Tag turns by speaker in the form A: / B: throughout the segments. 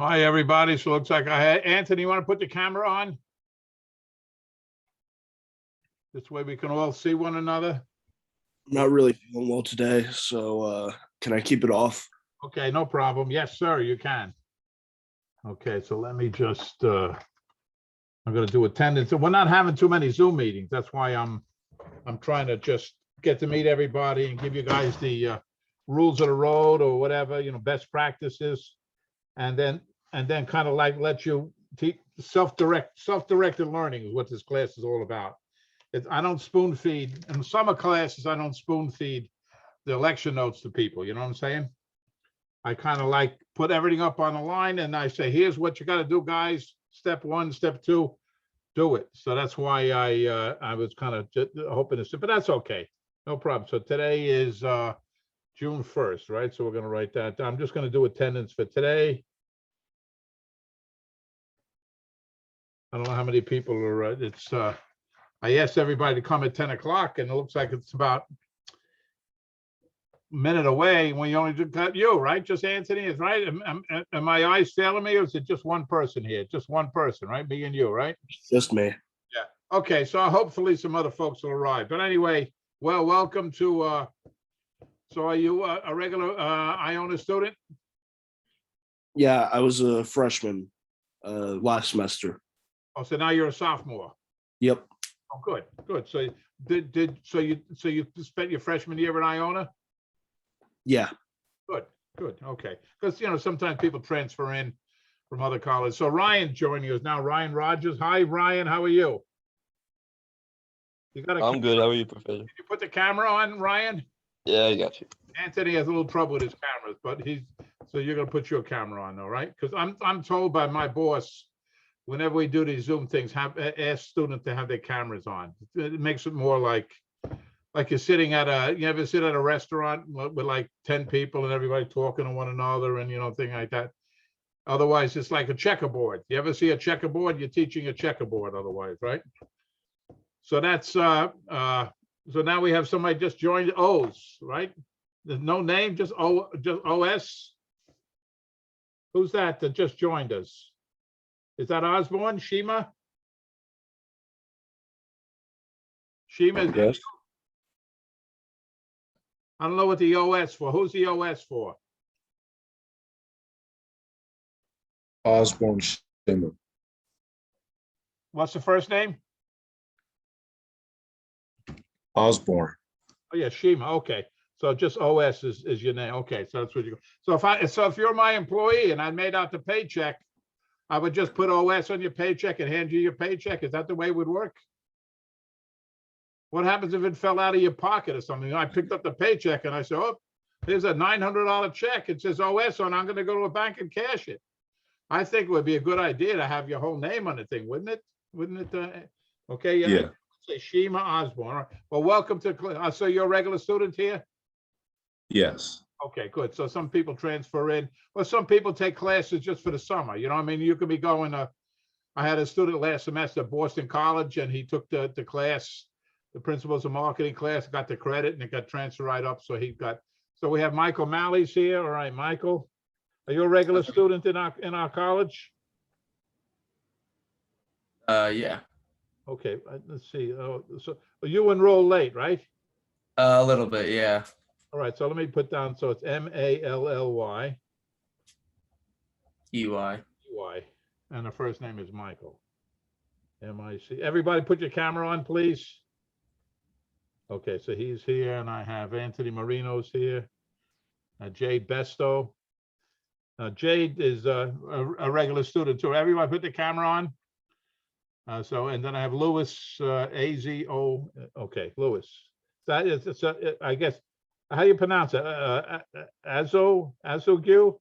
A: Hi, everybody. So it looks like I had Anthony, you want to put the camera on? This way we can all see one another.
B: I'm not really feeling well today, so can I keep it off?
A: Okay, no problem. Yes, sir, you can. Okay, so let me just, I'm gonna do attendance. We're not having too many Zoom meetings. That's why I'm trying to just get to meet everybody and give you guys the rules of the road or whatever, best practices. And then kind of like let you teach self-directed learning is what this class is all about. I don't spoon feed. In summer classes, I don't spoon feed the lecture notes to people. You know what I'm saying? I kind of like put everything up on the line and I say, here's what you got to do, guys. Step one, step two, do it. So that's why I was kind of hoping to, but that's okay. No problem. So today is June 1st, right? So we're going to write that down. I'm just going to do attendance for today. I don't know how many people are, I asked everybody to come at 10 o'clock and it looks like it's about a minute away when you only got you, right? Just Anthony is right. Am my eyes failing me or is it just one person here? Just one person, right? Me and you, right?
B: Just me.
A: Yeah. Okay. So hopefully some other folks will arrive. But anyway, well, welcome to, so are you a regular Iona student?
B: Yeah, I was a freshman last semester.
A: Oh, so now you're a sophomore.
B: Yep.
A: Oh, good, good. So so you spent your freshman year at Iona?
B: Yeah.
A: Good, good. Okay. Because sometimes people transfer in from other colleges. So Ryan joining us now. Ryan Rogers. Hi, Ryan. How are you?
C: I'm good. How are you, Professor?
A: Can you put the camera on, Ryan?
C: Yeah, I got you.
A: Anthony has a little trouble with his cameras, but so you're gonna put your camera on though, right? Because I'm told by my boss, whenever we do these Zoom things, ask students to have their cameras on. It makes it more like you're sitting you ever sit at a restaurant with like 10 people and everybody talking to one another and thing like that. Otherwise, it's like a checkerboard. You ever see a checkerboard? You're teaching a checkerboard otherwise, right? So that's so now we have somebody just joined O's, right? There's no name, just OS. Who's that just joined us? Is that Osborne? Shima? Shima?
C: Yes.
A: I don't know what the OS for. Who's the OS for?
D: Osborne Shimmer.
A: What's the first name?
D: Osborne.
A: Oh yeah, Shima. Okay. So just OS is your name. Okay, so that's what you go. So if you're my employee and I made out the paycheck, I would just put OS on your paycheck and hand you your paycheck. Is that the way it would work? What happens if it fell out of your pocket or something? I picked up the paycheck and I said, oh, there's a $900 check. It says OS on. I'm going to go to a bank and cash it. I think it would be a good idea to have your whole name on the thing, wouldn't it? Wouldn't it? Okay.
D: Yeah.
A: Say Shima Osborne. Well, welcome to. So you're a regular student here?
D: Yes.
A: Okay, good. So some people transfer in, or some people take classes just for the summer. You know what I mean? You could be going to. I had a student last semester at Boston College, and he took the class, the principles of marketing class, got the credit, and it got transferred right up. So he got. So we have Michael Malley's here. All right, Michael, are you a regular student in our college?
E: Yeah.
A: Okay, let's see. So you enroll late, right?
E: A little bit, yeah.
A: All right, so let me put down. So it's Mally.
E: EY.
A: Y, and the first name is Michael. MIC. Everybody put your camera on, please. Okay, so he's here, and I have Anthony Marino's here. Jade Besto. Jade is a regular student too. Everybody put the camera on. And then I have Louis, AZO. Okay, Louis. That is, I guess, how do you pronounce it? Azogue?
D: Azoge.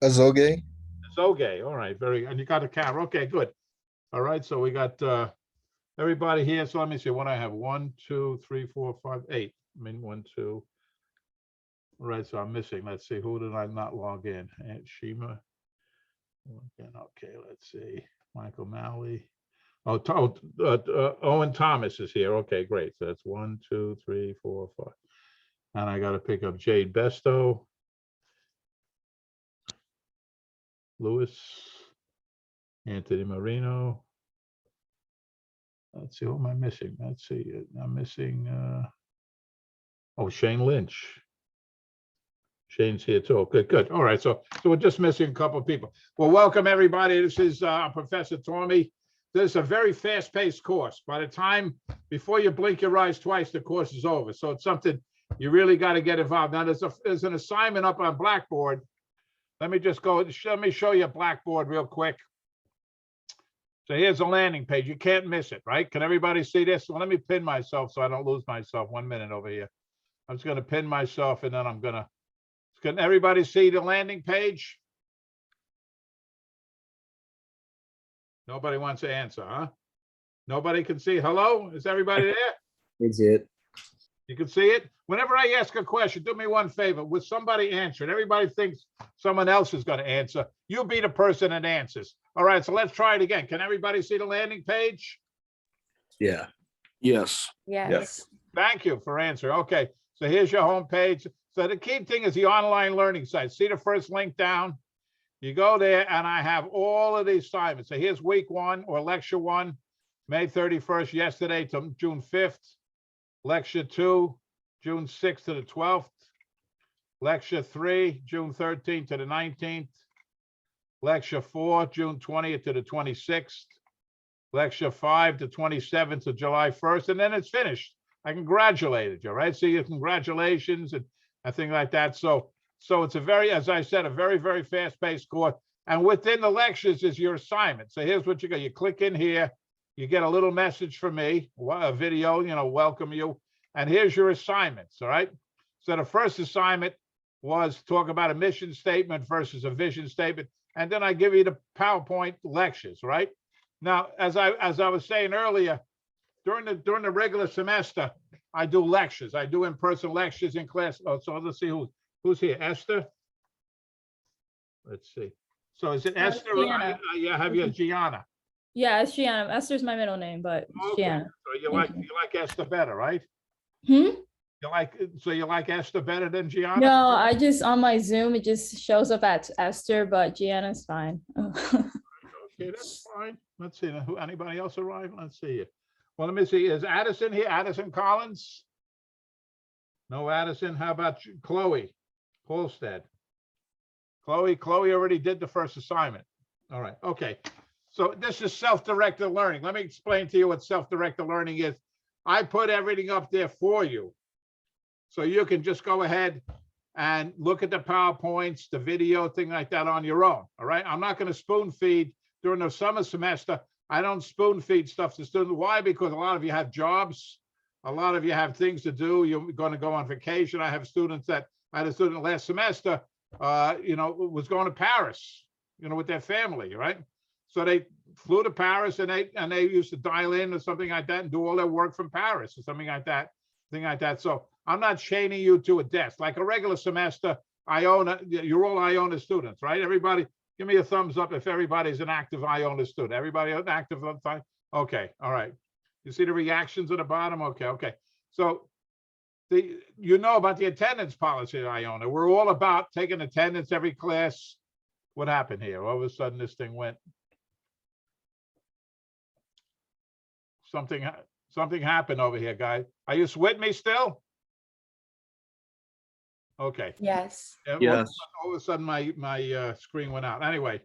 A: Azogue. All right, and you got a camera. Okay, good. All right, so we got everybody here. So let me see what I have. 1, 2, 3, 4, 5, 8. I mean, 1, 2. All right, so I'm missing. Let's see, who did I not log in? Aunt Shima. Okay, let's see. Michael Malley. Owen Thomas is here. Okay, great. So that's 1, 2, 3, 4, 5. And I got to pick up Jade Besto. Lewis, Anthony Marino. Let's see, who am I missing? Let's see, I'm missing, oh, Shane Lynch. Shane's here too. Okay, good. All right, so we're just missing a couple of people. Well, welcome everybody. This is Professor Tormey. This is a very fast-paced course. By the time, before you blink your eyes twice, the course is over. So it's something you really got to get involved. Now, there's an assignment up on Blackboard. Let me just go, let me show you Blackboard real quick. So here's a landing page. You can't miss it, right? Can everybody see this? Well, let me pin myself so I don't lose myself. 1 minute over here. I'm just going to pin myself and then I'm going to, can everybody see the landing page? Nobody wants to answer, huh? Nobody can see. Hello? Is everybody there?
F: It's it.
A: You can see it? Whenever I ask a question, do me one favor. With somebody answering, everybody thinks someone else is going to answer. You be the person that answers. All right, so let's try it again. Can everybody see the landing page?
F: Yeah.
B: Yes.
G: Yes.
A: Thank you for answering. Okay, so here's your home page. So the key thing is the online learning site. See the first link down? You go there and I have all of the assignments. So here's week 1 or lecture 1, May 31st, yesterday to June 5th. Lecture 2, June 6th to the 12th. Lecture 3, June 13th to the 19th. Lecture 4, June 20th to the 26th. Lecture 5, the 27th to July 1st, and then it's finished. I congratulated you, right? So you congratulations and things like that. So it's a very, as I said, a very, very fast-paced course. And within the lectures is your assignment. So here's what you got. You click in here, you get a little message from me, a video, welcome you. And here's your assignments, all right? So the first assignment was talk about a mission statement versus a vision statement. And then I give you the PowerPoint lectures, right? Now, as I was saying earlier, during the regular semester, I do lectures. I do in-person lectures in class. Oh, so let's see who's here. Esther? Let's see. So is it Esther?
G: Gianna.
A: Yeah, have you, Gianna?
G: Yeah, it's Gianna. Esther's my middle name, but it's
A: Okay.
G: Gianna.
A: So you like Esther better, right?
G: Hmm?
A: You like Esther better than Gianna?
G: No, I just on my Zoom it just shows up as Esther, but Gianna's fine.
A: Okay, that's fine. Let's see. Who? Anybody else arrive? Let's see. Well, let me see. Is Addison here? Addison Collins? No, Addison. How about you? Chloe Holstead? Chloe already did the first assignment. All right. Okay. So this is self-directed learning. Let me explain to you what self-directed learning is. I put everything up there for you. So you can just go ahead and look at the PowerPoints, the video, thing like that on your own. All right. I'm not going to spoon feed during the summer semester. I don't spoon feed stuff to students. Why? Because a lot of you have jobs. A lot of you have things to do. You're going to go on vacation. I have students I had a student last semester, was going to Paris, with their family, right? So they flew to Paris and they used to dial in or something like that and do all their work from Paris or something like that, So I'm not chaining you to a desk. Like a regular semester, you're all Iona students, right? Everybody, give me a thumbs up if everybody's an active Iona student. Everybody an active? Okay, all right. You see the reactions at the bottom? Okay. So about the attendance policy at Iona. We're all about taking attendance every class. What happened here? All of a sudden this thing went. Something happened over here, guys. Are you with me still? Okay.
G: Yes.
B: Yes.
A: All of a sudden my screen went out. Anyway,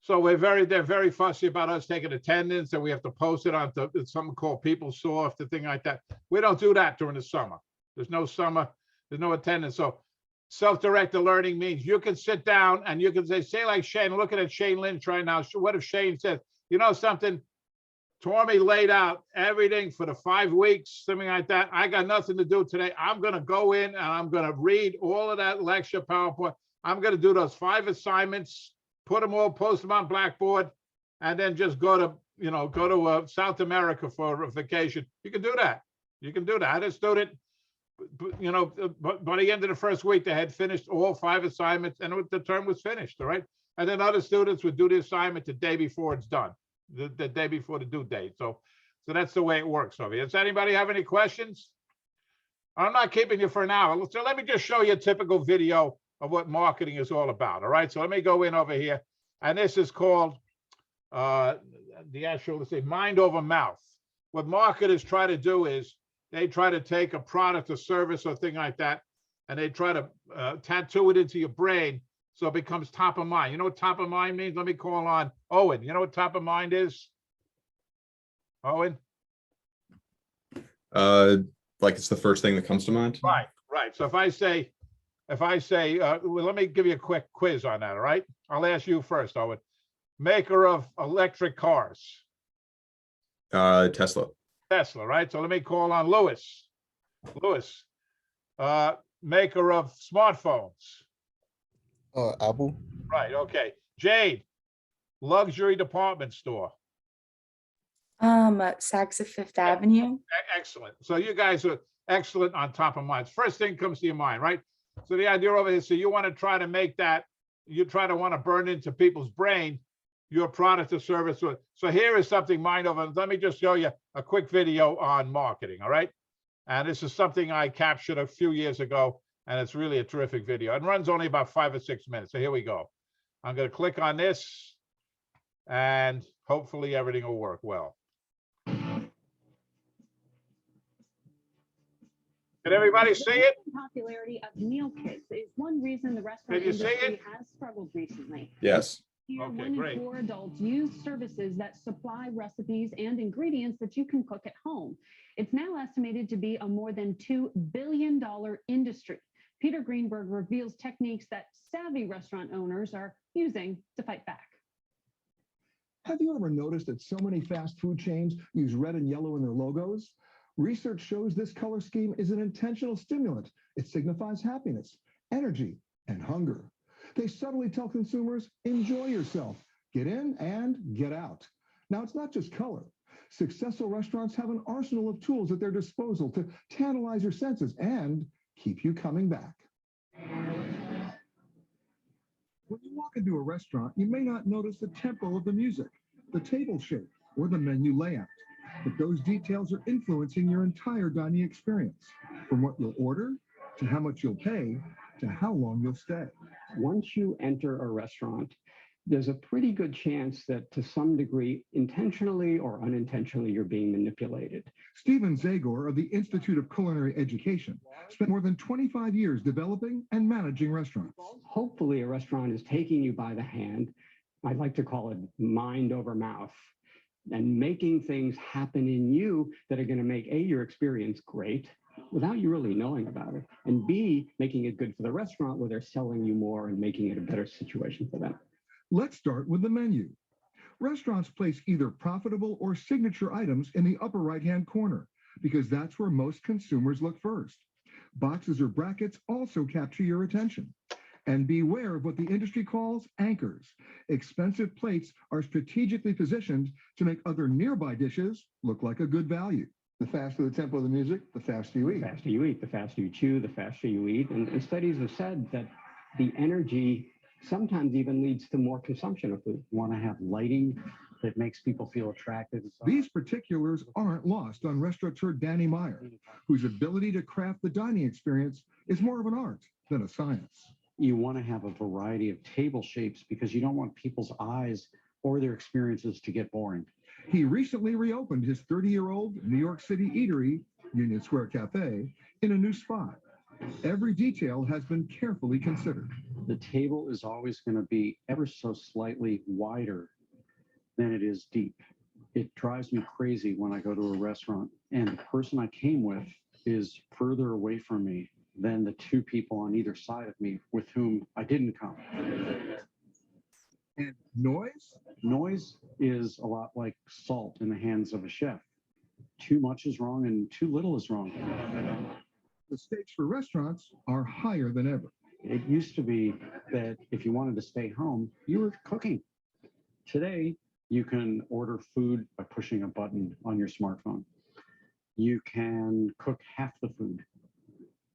A: so they're very fussy about us taking attendance, and we have to post it on something called PeopleSoft, the thing like that. We don't do that during the summer. There's no summer, there's no attendance. So self-directed learning means you can sit down and you can say like Shane, looking at Shane Lynch right now. What if Shane says, something? Tormey laid out everything for the 5 weeks, something like that. I got nothing to do today. I'm going to go in and I'm going to read all of that lecture PowerPoint. I'm going to do those 5 assignments, post them on Blackboard, and then just go to South America for a vacation. You can do that. I had a student, but by the end of the first week, they had finished all 5 assignments and the term was finished, all right? And then other students would do the assignment the day before it's done. The day before the due date. So that's the way it works over here. Does anybody have any questions? I'm not keeping you for an hour. So let me just show you a typical video of what marketing is all about. All right, so let me go in over here, and this is called the actual, let's say, mind over mouth. What marketers try to do is they try to take a product or service or thing like that, and they try to tattoo it into your brain so it becomes top of mind. You know what top of mind means? Let me call on Owen. You know what top of mind is? Owen?
H: Like it's the first thing that comes to mind.
A: Right, right. So if I say, well, let me give you a quick quiz on that, all right? I'll ask you first, Owen. Maker of electric cars.
H: Tesla.
A: Tesla, right? So let me call on Lewis. Lewis, maker of smartphones.
C: Apple.
A: Right, okay. Jade, luxury department store.
I: Saks of Fifth Avenue.
A: Excellent. So you guys are excellent on top of mind. First thing comes to your mind, right? So the idea over here, so you want to try to make that, you try to want to burn into people's brain your product or service. So here is something mind over. Let me just show you a quick video on marketing, all right? And this is something I captured a few years ago, and it's really a terrific video. It runs only about 5 or 6 minutes. So here we go. I'm going to click on this, and hopefully everything will work well. Can everybody see it?
J: Popularity of meal kits is one reason the restaurant
A: Can you see
J: industry
A: it?
J: has struggled recently.
H: Yes.
J: Here,
A: Okay,
J: 1 in
A: great.
J: 4 adults use services that supply recipes and ingredients that you can cook at home. It's now estimated to be a more than $2 billion industry. Peter Greenberg reveals techniques that savvy restaurant owners are using to fight back.
K: Have you ever noticed that so many fast food chains use red and yellow in their logos? Research shows this color scheme is an intentional stimulant. It signifies happiness, energy, and hunger. They subtly tell consumers, enjoy yourself, get in and get out. Now, it's not just color. Successful restaurants have an arsenal of tools at their disposal to tantalize your senses and keep you coming back. When you walk into a restaurant, you may not notice the tempo of the music, the table shape, or the menu layout. But those details are influencing your entire dining experience, from what you'll order, to how much you'll pay, to how long you'll stay.
L: Once you enter a restaurant, there's a pretty good chance that to some degree, intentionally or unintentionally, you're being manipulated.
K: Stephen Zagor of the Institute of Culinary Education spent more than 25 years developing and managing restaurants.
L: Hopefully, a restaurant is taking you by the hand. I like to call it mind over mouth, and making things happen in you that are going to make A, your experience great without you really knowing about it, and B, making it good for the restaurant where they're selling you more and making it a better situation for them.
K: Let's start with the menu. Restaurants place either profitable or signature items in the upper right-hand corner because that's where most consumers look first. Boxes or brackets also capture your attention. And beware of what the industry calls anchors. Expensive plates are strategically positioned to make other nearby dishes look like a good value. The faster the tempo of the music, the faster you eat.
L: The faster you eat, the faster you chew, the faster you eat. And studies have said that the energy sometimes even leads to more consumption of food.
M: You want to have lighting that makes people feel attractive.
K: These particulars aren't lost on restaurateur Danny Meyer, whose ability to craft the dining experience is more of an art than a science.
M: You want to have a variety of table shapes because you don't want people's eyes or their experiences to get boring.
K: He recently reopened his 30-year-old New York City eatery, Union Square Cafe, in a new spot. Every detail has been carefully considered.
M: The table is always going to be ever so slightly wider than it is deep. It drives me crazy when I go to a restaurant and the person I came with is further away from me than the two people on either side of me with whom I didn't come.
K: And noise?
M: Noise is a lot like salt in the hands of a chef. Too much is wrong and too little is wrong.
K: The stakes for restaurants are higher than ever.
M: It used to be that if you wanted to stay home, you were cooking. Today, you can order food by pushing a button on your smartphone. You can cook half the food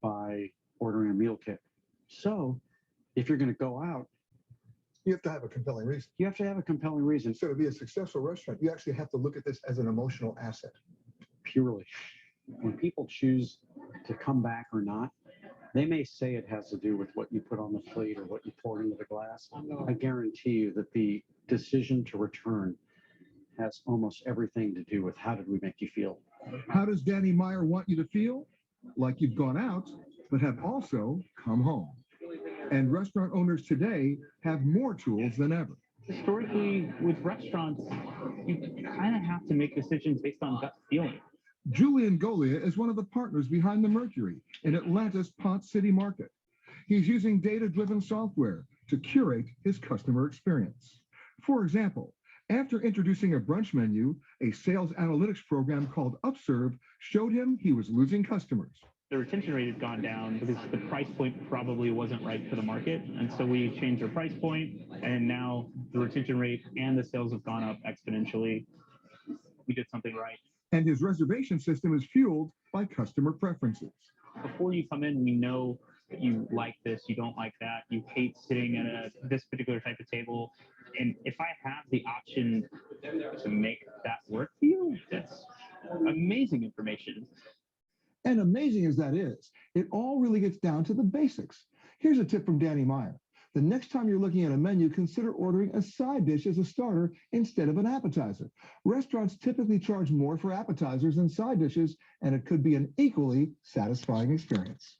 M: by ordering a meal kit. So if you're going to go out,
K: You have to have a compelling reason.
M: you have to have a compelling reason.
K: So to be a successful restaurant, you actually have to look at this as an emotional asset.
M: Purely. When people choose to come back or not, They may say it has to do with what you put on the plate or what you pour into the glass. I guarantee you that the decision to return has almost everything to do with how did we make you feel.
K: How does Danny Meyer want you to feel? Like you've gone out, but have also come home. And restaurant owners today have more tools than ever.
I: Historically, with restaurants, you kind of have to make decisions based on gut feeling.
K: Julian Golia is one of the partners behind the Mercury in Atlanta's Ponce City Market. He's using data-driven software to curate his customer experience. For example, after introducing a brunch menu, a sales analytics program called Upserve showed him he was losing customers.
I: The retention rate had gone down because the price point probably wasn't right for the market. And so we changed our price point, and now the retention rate and the sales have gone up exponentially. We did something right.
K: And his reservation system is fueled by customer preferences.
I: Before you come in, we know that you like this, you don't like that, you hate sitting at this particular type of table. And if I have the option to make that work for you, that's amazing information.
K: And amazing as that is, it all really gets down to the basics. Here's a tip from Danny Meyer. The next time you're looking at a menu, consider ordering a side dish as a starter instead of an appetizer. Restaurants typically charge more for appetizers than side dishes, and it could be an equally satisfying experience.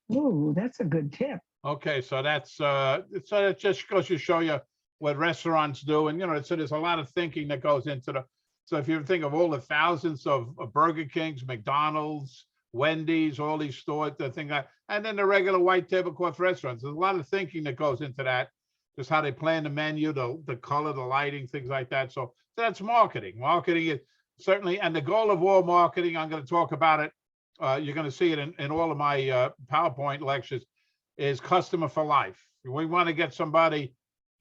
N: Oh, that's a good tip.
A: Okay, so that's so that just goes to show you what restaurants do, and so there's a lot of thinking that goes into the. So if you think of all the thousands of Burger Kings, McDonald's, Wendy's, all these stores, the thing that, and then the regular white tablecloth restaurants, there's a lot of thinking that goes into that. Just how they plan the menu, the color, the lighting, things like that. So that's marketing. Marketing is certainly, and the goal of all marketing, I'm going to talk about it. You're going to see it in all of my PowerPoint lectures, is customer for life. We want to get somebody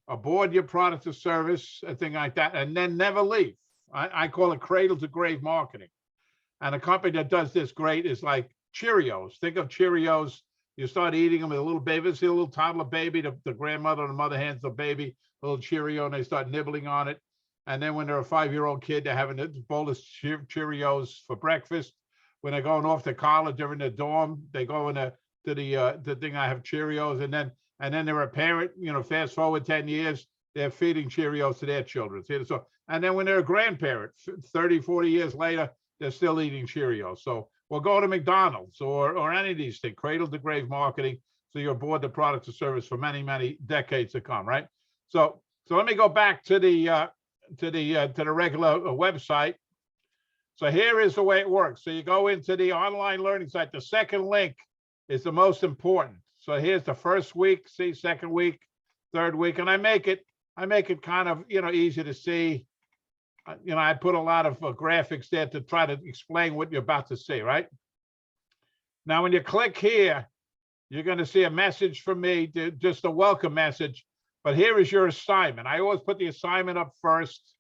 A: aboard your product or service, a thing like that, and then never leave. I call it cradle to grave marketing. And a company that does this great is like Cheerios. Think of Cheerios. You start eating them with a little baby, see a little toddler baby, the grandmother or the mother hands the baby a little Cheerio and they start nibbling on it. And then when they're a 5-year-old kid, they're having a bowl of Cheerios for breakfast. When they're going off to college, they're in the dorm, they go into the thing, I have Cheerios. And then they're a parent, fast forward 10 years, they're feeding Cheerios to their children. So, and then when they're a grandparent, 30, 40 years later, they're still eating Cheerios. So we'll go to McDonald's or any of these things, cradle to grave marketing. So you're aboard the product or service for many, many decades to come, right? So let me go back to the regular website. So here is the way it works. So you go into the online learning site. The second link is the most important. So here's the first week, see, second week, third week, and I make it kind of easy to see. I put a lot of graphics there to try to explain what you're about to see, right? Now, when you click here, you're going to see a message from me, just a welcome message. But here is your assignment. I always put the assignment up first,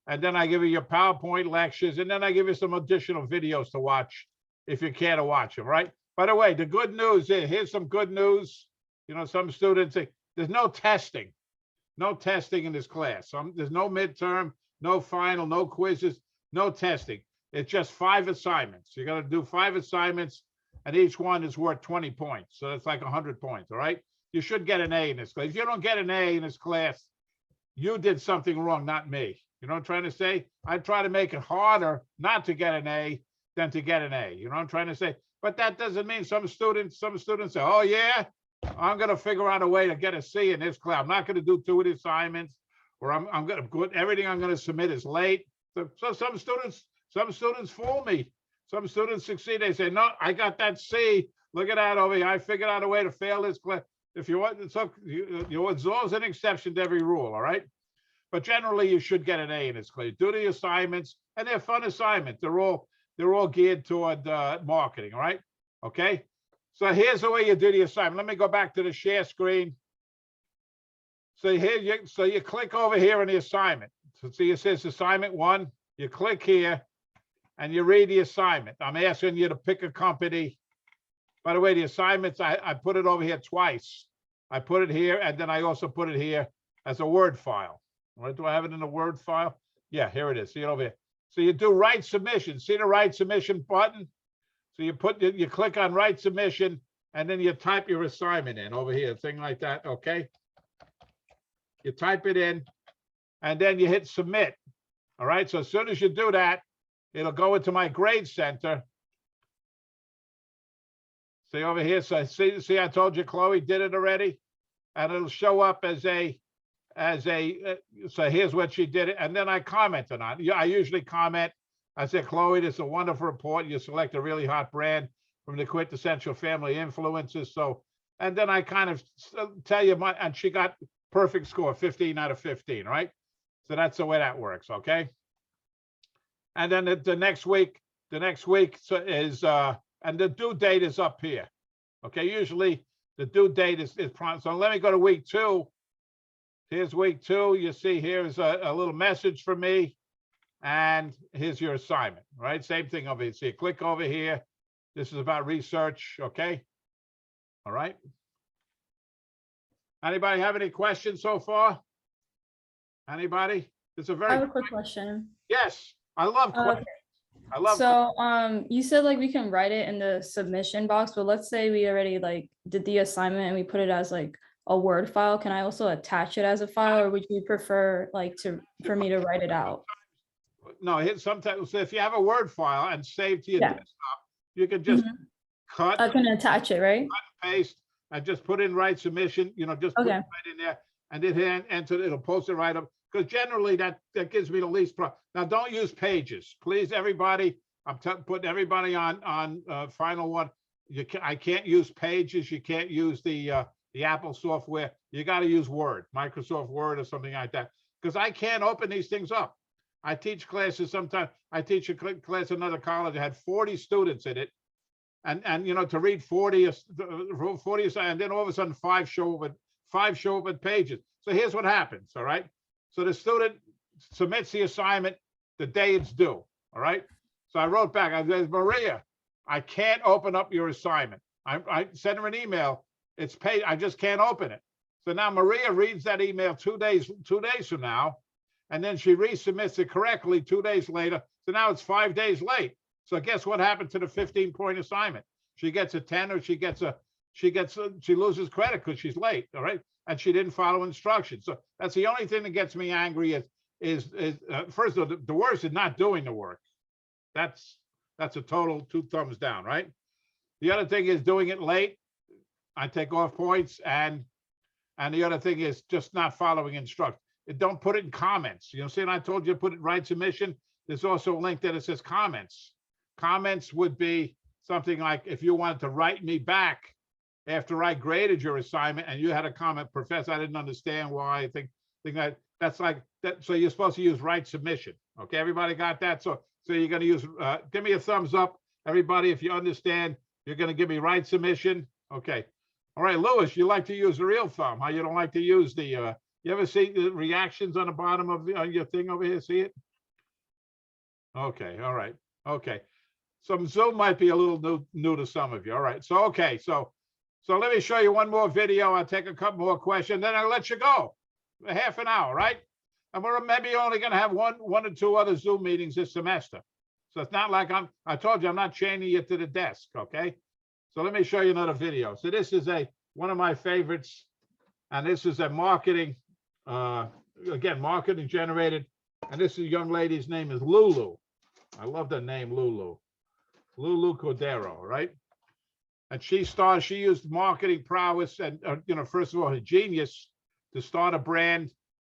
A: and then I give you your PowerPoint lectures, and then I give you some additional videos to watch if you care to watch them, right? By the way, the good news is, here's some good news. Some students say there's no testing in this class. There's no midterm, no final, no quizzes, no testing. It's just 5 assignments. You're going to do 5 assignments, and each one is worth 20 points. So that's like 100 points, all right? You should get an A in this class. If you don't get an A in this class, you did something wrong, not me. You know what I'm trying to say? I try to make it harder not to get an A than to get an A. You know what I'm trying to say? But that doesn't mean some students say, oh yeah, I'm going to figure out a way to get a C in this class. I'm not going to do 2 of the assignments, or I'm going to put everything I'm going to submit is late. So some students fool me. Some students succeed. They say, no, I got that C. Look at that over here. I figured out a way to fail this class. If you want, it's always an exception to every rule, all right? But generally, you should get an A in this class. Do the assignments, and they're fun assignments. They're all geared toward marketing, all right? Okay. So here's the way you do the assignment. Let me go back to the share screen. So here, you click over here on the assignment. So see, it says assignment 1. You click here, and you read the assignment. I'm asking you to pick a company. By the way, the assignments, I put it over here twice. I put it here, and then I also put it here as a Word file. Right? Do I have it in a Word file? Yeah, here it is. See it over here. So you do write submission. See the write submission button? So you click on write submission, and then you type your assignment in over here, thing like that, okay? You type it in, and then you hit submit. All right, so as soon as you do that, it'll go into my grade center. See over here, so see, I told you Chloe did it already, and it'll show up as a, so here's what she did it, and then I commented on it. I usually comment, I said, Chloe, this is a wonderful report. You select a really hot brand from the quintessential family influences. So, and then I kind of tell you and she got perfect score, 15 out of 15, right? So that's the way that works, okay? And then the next week is, and the due date is up here. Okay, usually the due date is prompt. So let me go to week 2. Here's week 2. You see here's a little message for me. And here's your assignment, right? Same thing over here. So you click over here. This is about research, okay? All right. Anybody have any questions so far? Anybody? It's a very
G: I have a quick question.
A: Yes, I love questions. I love
G: So you said like we can write it in the submission box, but let's say we already like did the assignment and we put it as like a Word file. Can I also attach it as a file, or would you prefer like for me to write it out?
A: No, sometimes, so if you have a Word file and save to your desktop, you can just cut.
G: I can attach it, right?
A: Cut and paste and just put in write submission, just put it right in there and then enter, it'll post it right up. Because generally that gives me the least problem. Now, don't use pages, please, everybody. I'm putting everybody on final one. I can't use pages. You can't use the Apple software. You got to use Word, Microsoft Word or something like that. Because I can't open these things up. I teach classes sometimes. I teach a class at another college. I had 40 students in it. And to read 40, and then all of a sudden 5 show up at pages. So here's what happens, all right? So the student submits the assignment the day it's due, all right? So I wrote back, I said, Maria, I can't open up your assignment. I sent her an email. It's paid. I just can't open it. So now Maria reads that email 2 days from now, and then she resubmits it correctly 2 days later. So now it's 5 days late. So guess what happened to the 15-point assignment? She gets a 10, or she loses credit because she's late, all right? And she didn't follow instructions. So that's the only thing that gets me angry is first of all, the worst is not doing the work. That's a total 2 thumbs down, right? The other thing is doing it late. I take off points, and the other thing is just not following instructions. Don't put it in comments. See, and I told you to put it right submission. There's also a link that it says comments. Comments would be something like if you wanted to write me back after I graded your assignment and you had a comment, Professor, I didn't understand why. I think that's like that. So you're supposed to use write submission. Okay, everybody got that? So you're going to use, give me a thumbs up, everybody, if you understand. You're going to give me write submission. Okay. All right, Louis, you like to use the real thumb. How you don't like to use the, you ever see the reactions on the bottom of your thing over here? See it? Okay, all right. Okay. Some Zoom might be a little new to some of you. All right. So, okay. So let me show you one more video. I'll take a couple more questions, then I'll let you go. A half an hour, right? And we're maybe only going to have one or two other Zoom meetings this semester. So it's not like I told you, I'm not chaining you to the desk. Okay. So let me show you another video. So this is one of my favorites. And this is a marketing, again, marketing generated. And this young lady's name is Lulu. I love the name Lulu. Lulu Cordero, right? And she used marketing prowess and, first of all, her genius to start a brand,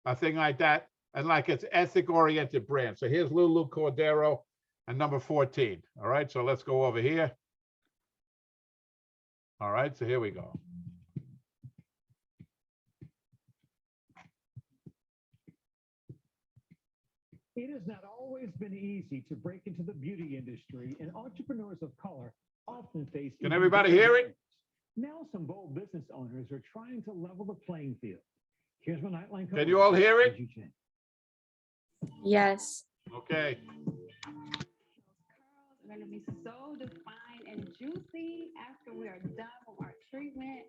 A: a thing like that. And like it's ethic-oriented brand. So here's Lulu Cordero and number 14. All right, so let's go over here. All right, so here we go.
O: It has not always been easy to break into the beauty industry, and entrepreneurs of color often face.
A: Can everybody hear it?
O: Now, some bold business owners are trying to level the playing field. Here's my Nightline.
A: Can you all hear it?
G: Yes.
A: Okay.
J: They're going to be so defined and juicy after we are done with our treatment.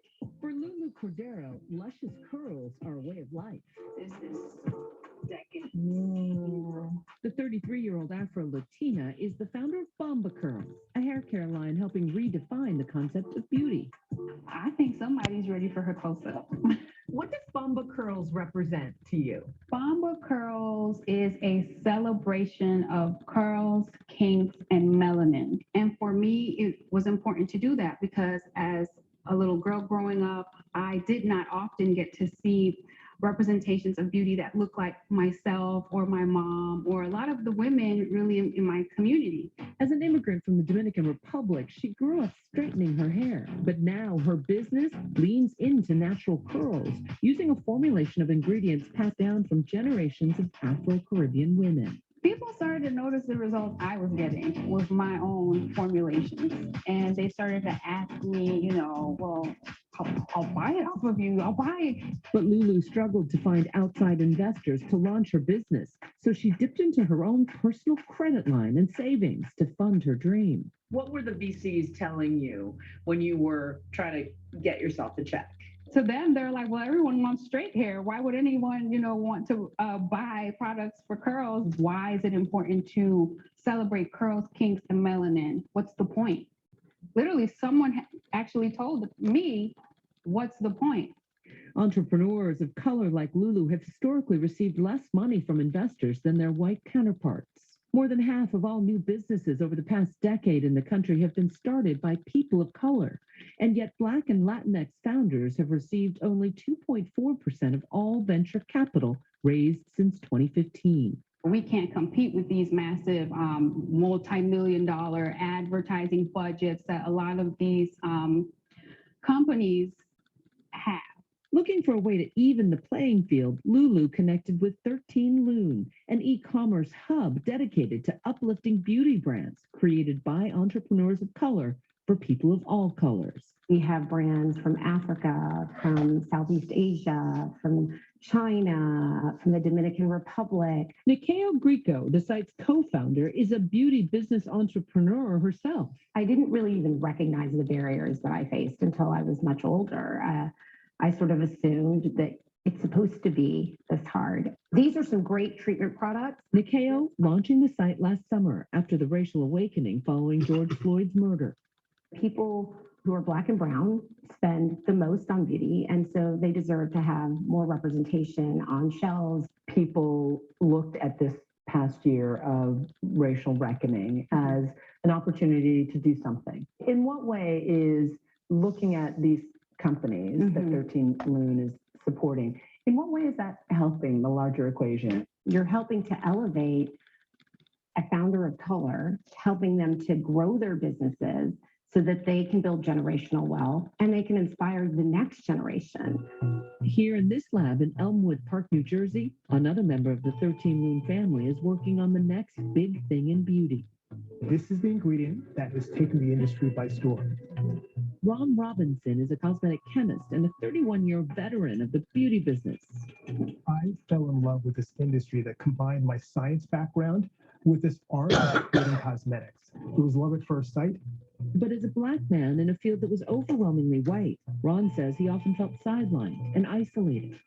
N: For Lulu Cordero, luscious curls are a way of life.
J: This is
P: The 33-year-old Afro-Latina is the founder of Bomba Curls, a hair care line helping redefine the concept of beauty.
J: I think somebody's ready for her close-up.
P: What does Bomba Curls represent to you?
J: Bomba Curls is a celebration of curls, kinks, and melanin. And for me, it was important to do that because as a little girl growing up, I did not often get to see representations of beauty that look like myself or my mom or a lot of the women really in my community.
P: As an immigrant from the Dominican Republic, she grew up straightening her hair, but now her business leans into natural curls using a formulation of ingredients passed down from generations of Afro-Caribbean women.
J: People started to notice the results I was getting with my own formulations. And they started to ask me, well, I'll buy it off of you. I'll buy it.
P: But Lulu struggled to find outside investors to launch her business, so she dipped into her own personal credit line and savings to fund her dream.
Q: What were the VCs telling you when you were trying to get yourself a check?
J: To them, they're like, well, everyone wants straight hair. Why would anyone, want to buy products for curls? Why is it important to celebrate curls, kinks, and melanin? What's the point? Literally, someone actually told me, what's the point?
P: Entrepreneurs of color like Lulu have historically received less money from investors than their white counterparts. More than half of all new businesses over the past decade in the country have been started by people of color. And yet Black and Latinx founders have received only 2.4% of all venture capital raised since 2015.
J: We can't compete with these massive multi-million-dollar advertising budgets that a lot of these companies have.
P: Looking for a way to even the playing field, Lulu connected with 13 Loon, an e-commerce hub dedicated to uplifting beauty brands created by entrepreneurs of color for people of all colors.
R: We have brands from Africa, from Southeast Asia, from China, from the Dominican Republic.
P: Nikeo Grieco, the site's co-founder, is a beauty business entrepreneur herself.
R: I didn't really even recognize the barriers that I faced until I was much older. I sort of assumed that it's supposed to be this hard. These are some great treatment products.
P: Nikeo launching the site last summer after the racial awakening following George Floyd's murder.
R: People who are Black and brown spend the most on beauty, and so they deserve to have more representation on shelves.
S: People looked at this past year of racial reckoning as an opportunity to do something. In what way is looking at these companies that 13 Loon is supporting, in what way is that helping the larger equation?
R: You're helping to elevate a founder of color, helping them to grow their businesses so that they can build generational wealth and they can inspire the next generation.
P: Here in this lab in Elmwood Park, New Jersey, another member of the 13 Loon family is working on the next big thing in beauty.
O: This is the ingredient that has taken the industry by storm.
P: Ron Robinson is a cosmetic chemist and a 31-year veteran of the beauty business.
O: I fell in love with this industry that combined my science background with this art of creating cosmetics. It was love at first sight.
P: But as a Black man in a field that was overwhelmingly white, Ron says he often felt sidelined and isolated.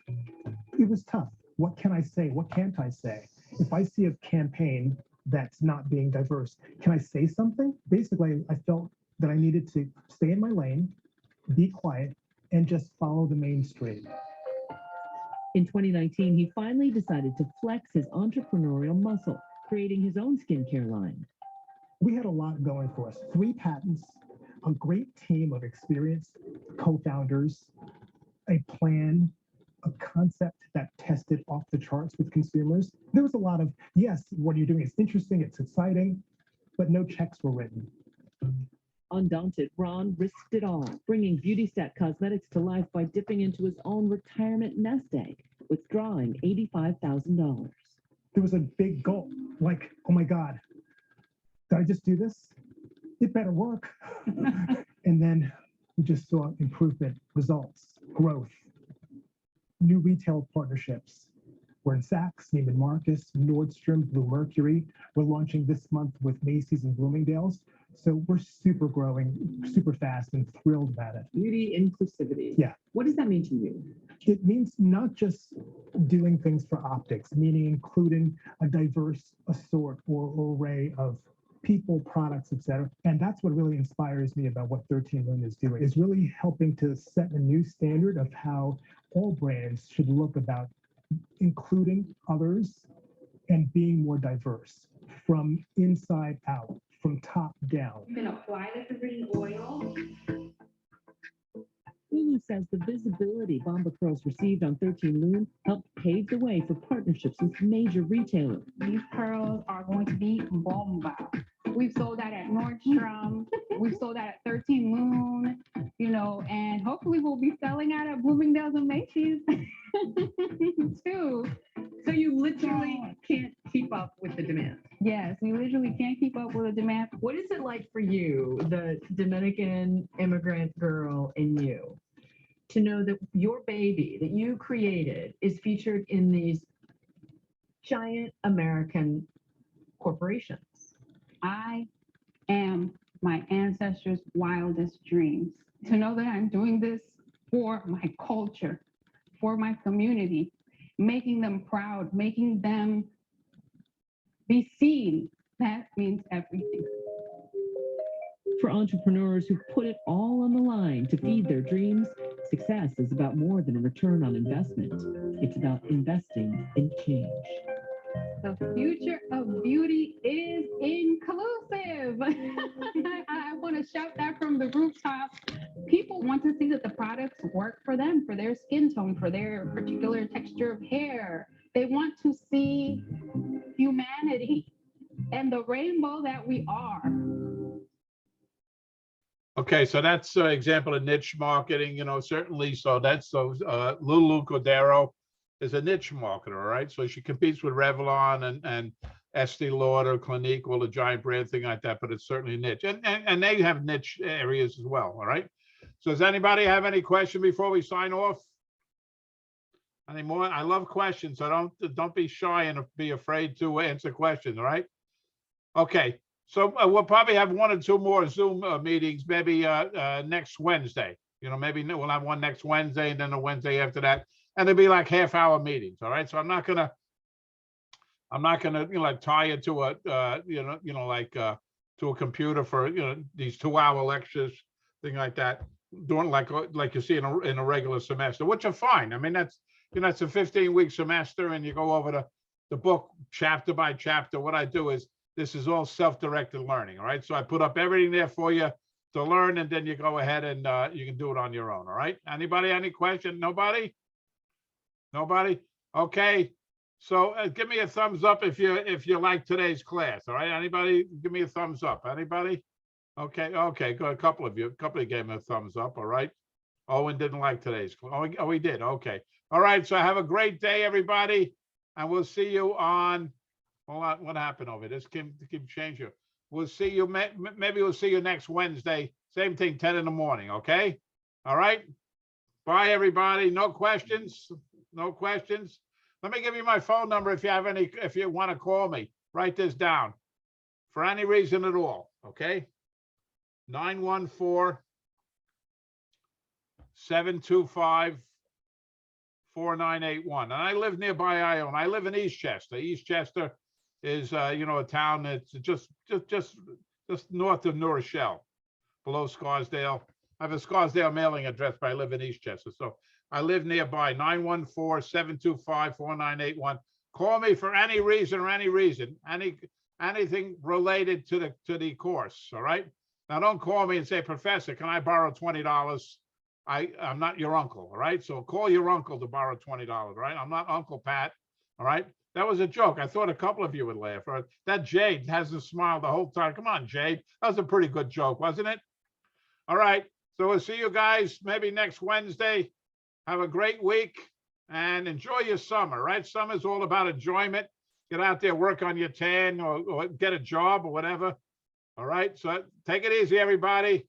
O: It was tough. What can I say? What can't I say? If I see a campaign that's not being diverse, can I say something? Basically, I felt that I needed to stay in my lane, be quiet, and just follow the mainstream.
P: In 2019, he finally decided to flex his entrepreneurial muscle, creating his own skincare line.
O: We had a lot going for us. 3 patents, a great team of experienced co-founders, a plan, a concept that tested off the charts with consumers. There was a lot of, yes, what you're doing is interesting, it's exciting, but no checks were written.
P: Undaunted, Ron risked it all, bringing BeautyStat Cosmetics to life by dipping into his own retirement nest egg, withdrawing $85,000.
O: There was a big goal, like, oh my God, did I just do this? It better work. And then we just saw improvement, results, growth, new retail partnerships. We're in Saks, Neiman Marcus, Nordstrom, Blue Mercury. We're launching this month with Macy's and Bloomingdale's. So we're super growing, super fast, and thrilled about it.
Q: Beauty inclusivity.
O: Yeah.
Q: What does that mean to you?
O: It means not just doing things for optics, meaning including a diverse assort or array of people, products, et cetera. And that's what really inspires me about what 13 Moon is doing, is really helping to set a new standard of how all brands should look about including others and being more diverse from inside out, from top down.
J: You can apply the green oil.
P: Lulu says the visibility Bomba Curls received on 13 Moon helped pave the way for partnerships with major retailers.
J: These pearls are going to be bomba. We've sold that at Nordstrom. We've sold that at 13 Moon, you know, and hopefully we'll be selling out at Bloomingdale's and Macy's too.
Q: So you literally can't keep up with the demand.
J: Yes, we literally can't keep up with the demand.
Q: What is it like for you, the Dominican immigrant girl in you, to know that your baby that you created is featured in these giant American corporations?
J: I am my ancestors' wildest dreams. To know that I'm doing this for my culture, for my community, making them proud, making them be seen, that means everything.
P: For entrepreneurs who put it all on the line to feed their dreams, success is about more than a return on investment. It's about investing in change.
J: The future of beauty is inclusive. I want to shout that from the rooftops. People want to see that the products work for them, for their skin tone, for their particular texture of hair. They want to see humanity and the rainbow that we are.
A: Okay, so that's an example of niche marketing, you know, certainly. So that's Lulu Cordero is a niche marketer, all right? So she competes with Revlon and Estee Lauder, Clinique, all the giant brand thing like that, but it's certainly niche. And they have niche areas as well, all right? So does anybody have any question before we sign off? Any more? I love questions, so don't be shy and be afraid to answer questions, all right? Okay, so we'll probably have one or two more Zoom meetings, maybe next Wednesday. You know, maybe we'll have one next Wednesday and then a Wednesday after that. And they'll be like half-hour meetings, all right? So I'm not gonna, you know, like tie it to a, to a computer for, you know, these 2-hour lectures, thing like that, doing like you see in a regular semester, which are fine. I mean, that's, you know, it's a 15-week semester, and you go over the book chapter by chapter. What I do is, this is all self-directed learning, all right? So I put up everything there for you to learn, and then you go ahead and you can do it on your own, all right? Anybody, any question? Nobody? Nobody? Okay. So give me a thumbs up if you like today's class, all right? Anybody, give me a thumbs up. Anybody? Okay, good. A couple of you gave me a thumbs up, all right? Owen didn't like today's class. Oh, he did. Okay. All right, so have a great day, everybody, and we'll see you on, hold on, what happened over here? This keep changing. We'll see you, maybe we'll see you next Wednesday. Same thing, 10 in the morning, okay? All right? Bye, everybody. No questions? No questions? Let me give you my phone number if you have any, if you want to call me. Write this down for any reason at all, okay? 914-725-4981. And I live nearby Ione. I live in Eastchester. Eastchester is, you know, a town that's just north of New Rochelle, below Scarsdale. I have a Scarsdale mailing address, but I live in Eastchester. So I live nearby. 914-725-4981. Call me for any reason or anything related to the course. All right. Now don't call me and say, Professor, can I borrow $20? I'm not your uncle. All right. So call your uncle to borrow $20. Right. I'm not Uncle Pat. All right. That was a joke. I thought a couple of you would laugh. That Jade hasn't smiled the whole time. Come on, Jade. That was a pretty good joke, wasn't it? All right. So we'll see you guys maybe next Wednesday. Have a great week and enjoy your summer, right? Summer's all about enjoyment. Get out there, work on your tan or get a job or whatever. All right. So take it easy, everybody.